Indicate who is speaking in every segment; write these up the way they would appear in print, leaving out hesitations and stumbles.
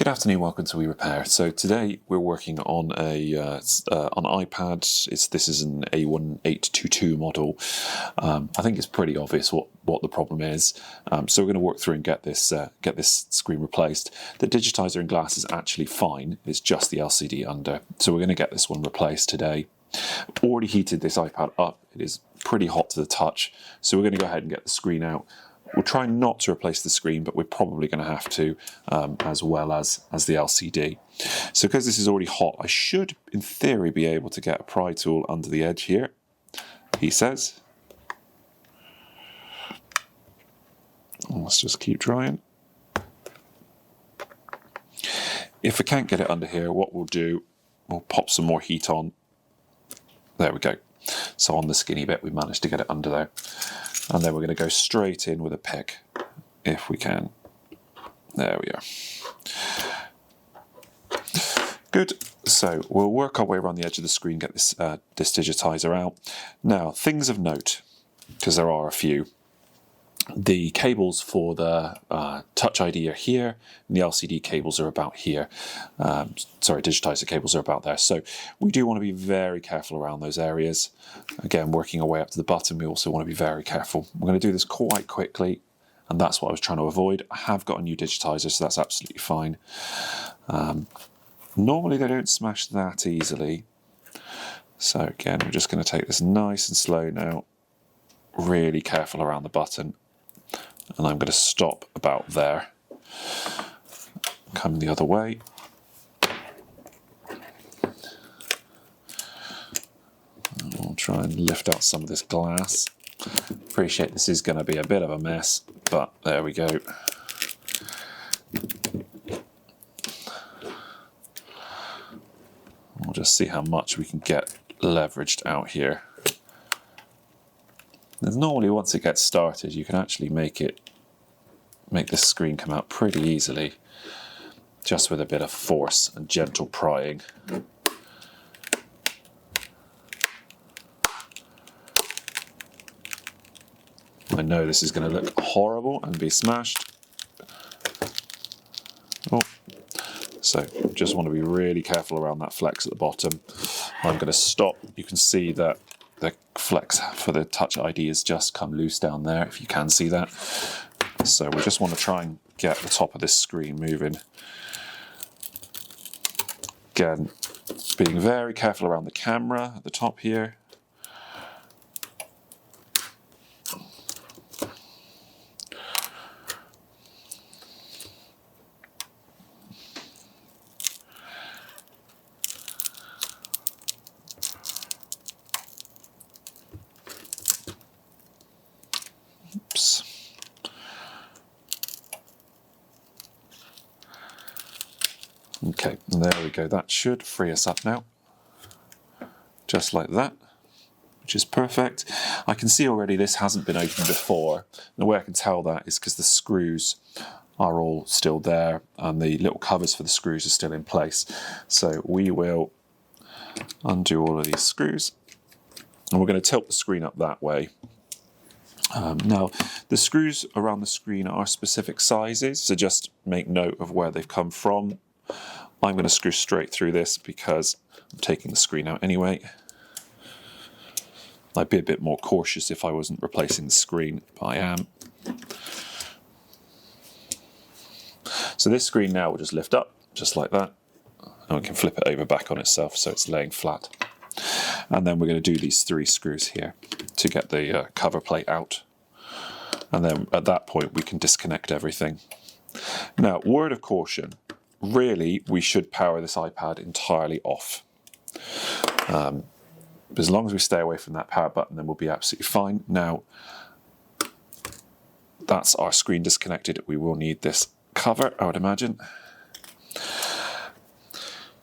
Speaker 1: Good afternoon, welcome to We Repair. So today we're working on on iPad. This is an A1822 model. I think it's pretty obvious what the problem is. So we're going to work through and get this screen replaced. The digitizer in glass is actually fine. It's just the LCD under. So we're going to get this one replaced today. I've already heated this iPad up. It is pretty hot to the touch. So we're going to go ahead and get the screen out. We'll try not to replace the screen, but we're probably going to have to, as well as the LCD. So because this is already hot, I should, in theory, be able to get a pry tool under the edge here, he says. Let's just keep trying. If I can't get it under here, what we'll do, we'll pop some more heat on. There we go. So on the skinny bit, we managed to get it under there. And then we're going to go straight in with a pick, if we can. There we are. Good. So we'll work our way around the edge of the screen, get this digitizer out. Now, things of note, because there are a few. The cables for the Touch ID are here, and the LCD cables are about here. Digitizer cables are about there. So we do want to be very careful around those areas. Again, working our way up to the button, we also want to be very careful. We're going to do this quite quickly, and that's what I was trying to avoid. I have got a new digitizer, so that's absolutely fine. Normally they don't smash that easily. So again, we're just going to take this nice and slow now. Really careful around the button. And I'm going to stop about there. Come the other way. I'll try and lift out some of this glass. Appreciate this is going to be a bit of a mess, but there we go. We'll just see how much we can get leveraged out here. There's normally, once it gets started, you can actually make this screen come out pretty easily, just with a bit of force and gentle prying. I know this is going to look horrible and be smashed. Oh. So just want to be really careful around that flex at the bottom. I'm going to stop. You can see that the flex for the Touch ID has just come loose down there, if you can see that. So we just want to try and get the top of this screen moving. Again, being very careful around the camera at the top here. Oops. Okay, there we go. That should free us up now. Just like that, which is perfect. I can see already this hasn't been opened before. And the way I can tell that is because the screws are all still there and the little covers for the screws are still in place. So we will undo all of these screws and we're going to tilt the screen up that way. Now, the screws around the screen are specific sizes, so just make note of where they've come from. I'm going to screw straight through this because I'm taking the screen out anyway. I'd be a bit more cautious if I wasn't replacing the screen, but I am. So this screen now will just lift up, just like that, and we can flip it over back on itself so it's laying flat. And then we're going to do these 3 screws here to get the cover plate out. And then at that point we can disconnect everything. Now, word of caution, really we should power this iPad entirely off. As long as we stay away from that power button, then we'll be absolutely fine. Now, that's our screen disconnected. We will need this cover, I would imagine.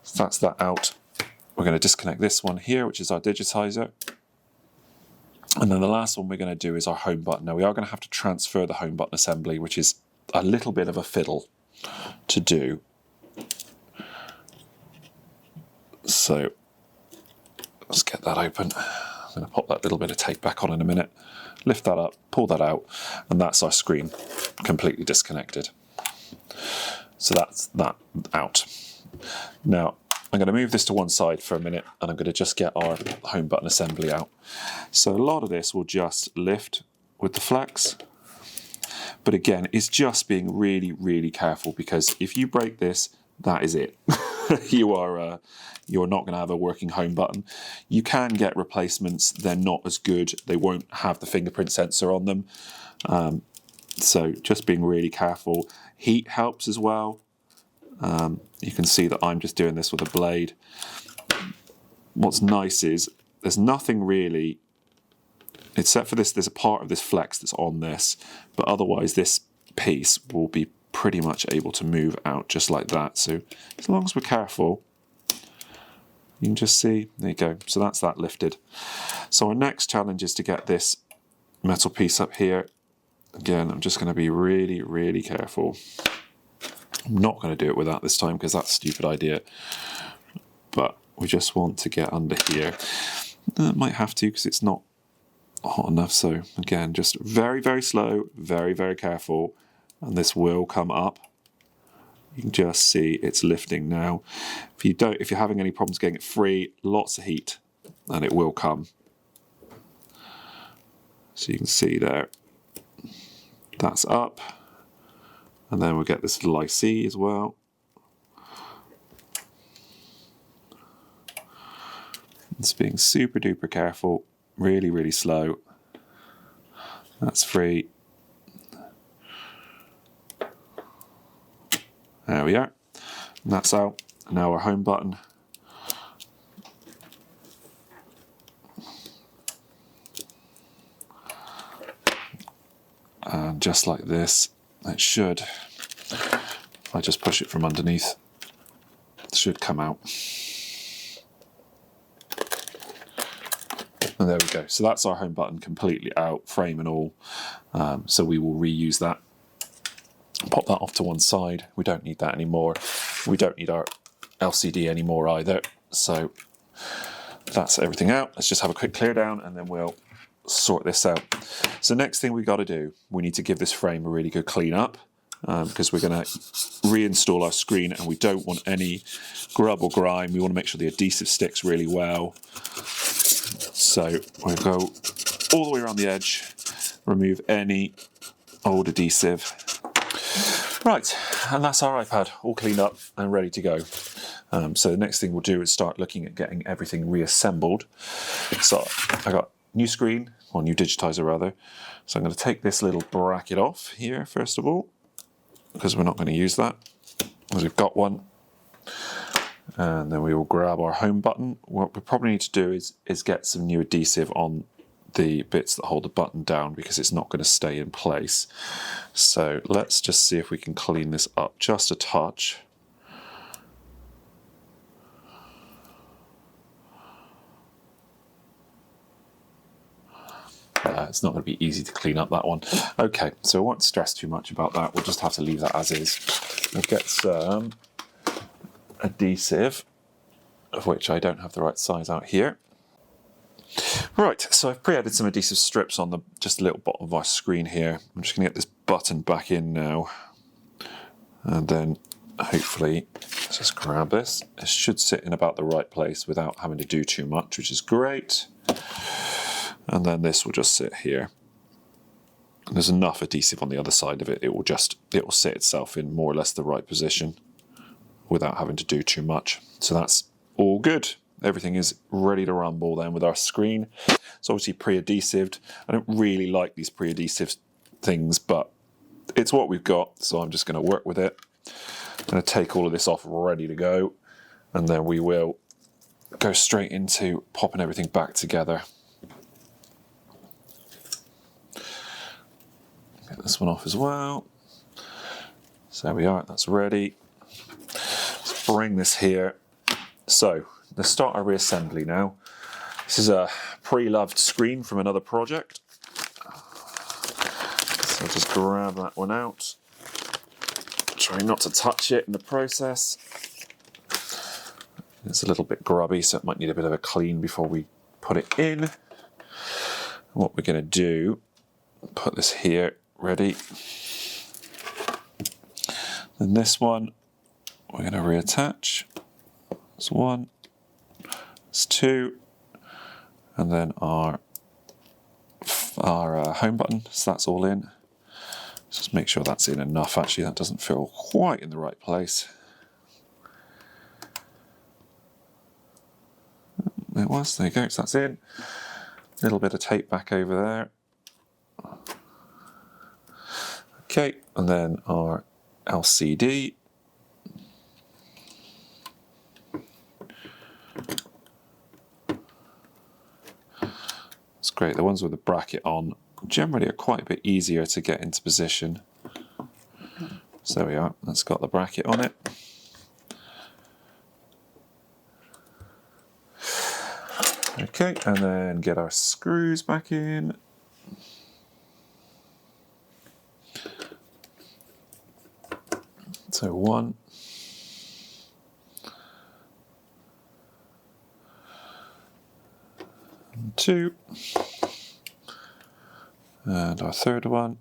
Speaker 1: So that's that out. We're going to disconnect this one here, which is our digitizer. And then the last one we're going to do is our home button. Now we are going to have to transfer the home button assembly, which is a little bit of a fiddle to do. So let's get that open. I'm going to pop that little bit of tape back on in a minute. Lift that up, pull that out, and that's our screen completely disconnected. So that's that out. Now I'm going to move this to one side for a minute, and I'm going to just get our home button assembly out. So a lot of this will just lift with the flex, but again, it's just being really, really careful, because if you break this, that is it. You're not going to have a working home button. You can get replacements. They're not as good. They won't have the fingerprint sensor on them. So just being really careful. Heat helps as well. You can see that I'm just doing this with a blade. What's nice is there's nothing really, except for this, there's a part of this flex that's on this, but otherwise this piece will be pretty much able to move out just like that. So as long as we're careful, you can just see, there you go. So that's that lifted. So our next challenge is to get this metal piece up here. Again, I'm just going to be really, really careful. I'm not going to do it with that this time, because that's a stupid idea. But we just want to get under here. Might have to, because it's not hot enough. So again, just very, very slow, very, very careful, and this will come up. You can just see it's lifting now. If you're having any problems getting it free, lots of heat, and it will come. So you can see there, that's up. And then we'll get this little IC as well. It's being super duper careful, really, really slow. That's free. There we are. And that's out. Now our home button. And just like this, it should, if I just push it from underneath, it should come out. And there we go. So that's our home button completely out, frame and all. So we will reuse that. Pop that off to one side. We don't need that anymore. We don't need our LCD anymore either. So that's everything out. Let's just have a quick clear down, and then we'll sort this out. So next thing we got to do, we need to give this frame a really good clean up, because we're going to reinstall our screen, and we don't want any grub or grime. We want to make sure the adhesive sticks really well. So we'll go all the way around the edge, remove any old adhesive. Right, and that's our iPad all cleaned up and ready to go. So the next thing we'll do is start looking at getting everything reassembled. So I got new screen, or new digitizer rather. So I'm going to take this little bracket off here first of all, because we're not going to use that, because we've got one. And then we will grab our home button. What we probably need to do is get some new adhesive on the bits that hold the button down, because it's not going to stay in place. So let's just see if we can clean this up just a touch. It's not going to be easy to clean up that one. Okay, so I won't stress too much about that. We'll just have to leave that as is. We'll get some adhesive, of which I don't have the right size out here. Right, so I've pre-added some adhesive strips on the just a little bottom of our screen here. I'm just going to get this button back in now, and then hopefully just grab this. It should sit in about the right place without having to do too much, which is great. And then this will just sit here. And there's enough adhesive on the other side of it. It will sit itself in more or less the right position without having to do too much. So that's all good. Everything is ready to rumble then with our screen. It's obviously pre-adhesived. I don't really like these pre-adhesive things, but it's what we've got, so I'm just going to work with it. I'm going to take all of this off ready to go, and then we will go straight into popping everything back together. Get this one off as well. So there we are, that's ready. Let's bring this here. So let's start our reassembly now. This is a pre-loved screen from another project. So I'll just grab that one out. Try not to touch it in the process. It's a little bit grubby, so it might need a bit of a clean before we put it in. What we're going to do, put this here, ready. Then this one, we're going to reattach. That's one, that's two, and then our home button, so that's all in. Just make sure that's in enough. Actually, that doesn't feel quite in the right place. It was, there you go, so that's in. A little bit of tape back over there. Okay, and then our LCD. It's great, the ones with the bracket on generally are quite a bit easier to get into position. So there we are, that's got the bracket on it. Okay, and then get our screws back in. So one. And two. And our third one.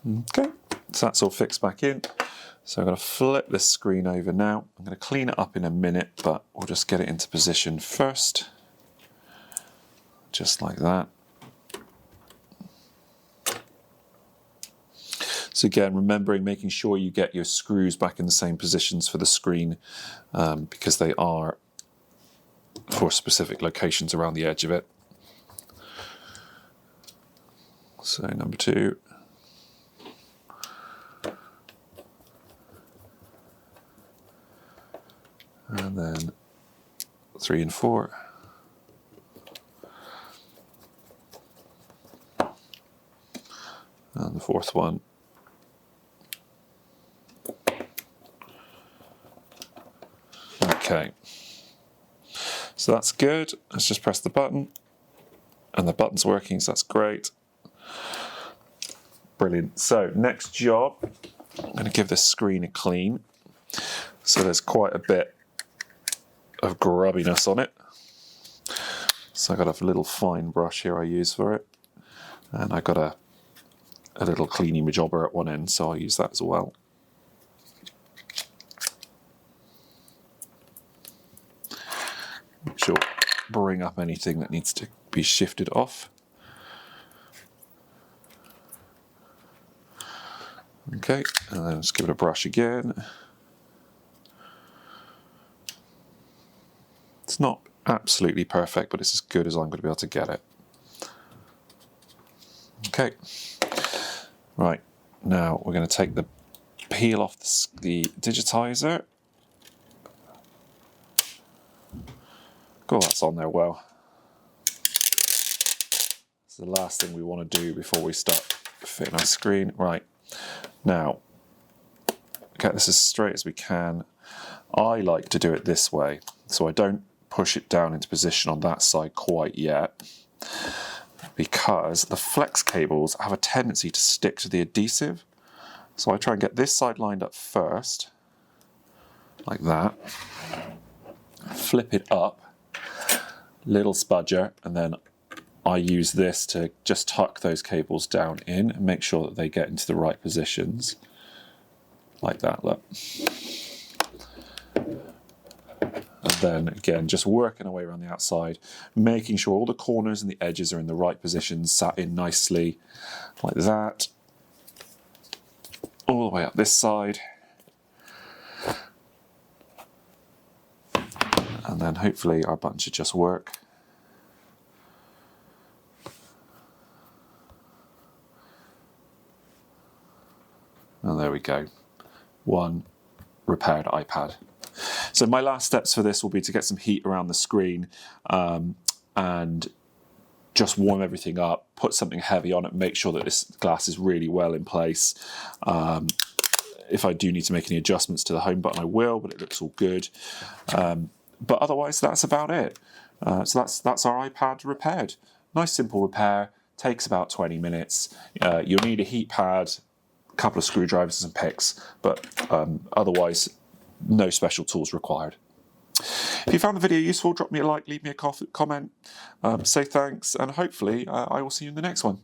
Speaker 1: Okay, so that's all fixed back in. So I'm going to flip this screen over now. I'm going to clean it up in a minute, but we'll just get it into position first. Just like that. So again, remembering making sure you get your screws back in the same positions for the screen, because they are for specific locations around the edge of it. So number two. And then 3 and 4. And the fourth one. Okay. So that's good. Let's just press the button. And the button's working, so that's great. Brilliant. So next job, I'm going to give this screen a clean. So there's quite a bit of grubbiness on it. So I've got a little fine brush here I use for it. And I've got a little cleaning jobber at one end, so I'll use that as well. Sure, bring up anything that needs to be shifted off. Okay, and then just give it a brush again. It's not absolutely perfect, but it's as good as I'm going to be able to get it. Okay, right, now we're going to take the peel off the digitizer. Oh, that's on there well. It's the last thing we want to do before we start fitting our screen. Right, now, get this as straight as we can. I like to do it this way, so I don't push it down into position on that side quite yet, because the flex cables have a tendency to stick to the adhesive. So I try and get this side lined up first, like that, flip it up, little spudger, and then I use this to just tuck those cables down in and make sure that they get into the right positions, like that, look. And then again, just working our way around the outside, making sure all the corners and the edges are in the right positions, sat in nicely, like that. All the way up this side. And then hopefully our button should just work. And there we go. One repaired iPad. So my last steps for this will be to get some heat around the screen and just warm everything up, put something heavy on it, make sure that this glass is really well in place. If I do need to make any adjustments to the home button, I will, but it looks all good. But otherwise, that's about it. So that's our iPad repaired. Nice simple repair, takes about 20 minutes. You'll need a heat pad, a couple of screwdrivers and picks, but otherwise, no special tools required. If you found the video useful, drop me a like, leave me a comment, say thanks, and hopefully I will see you in the next one.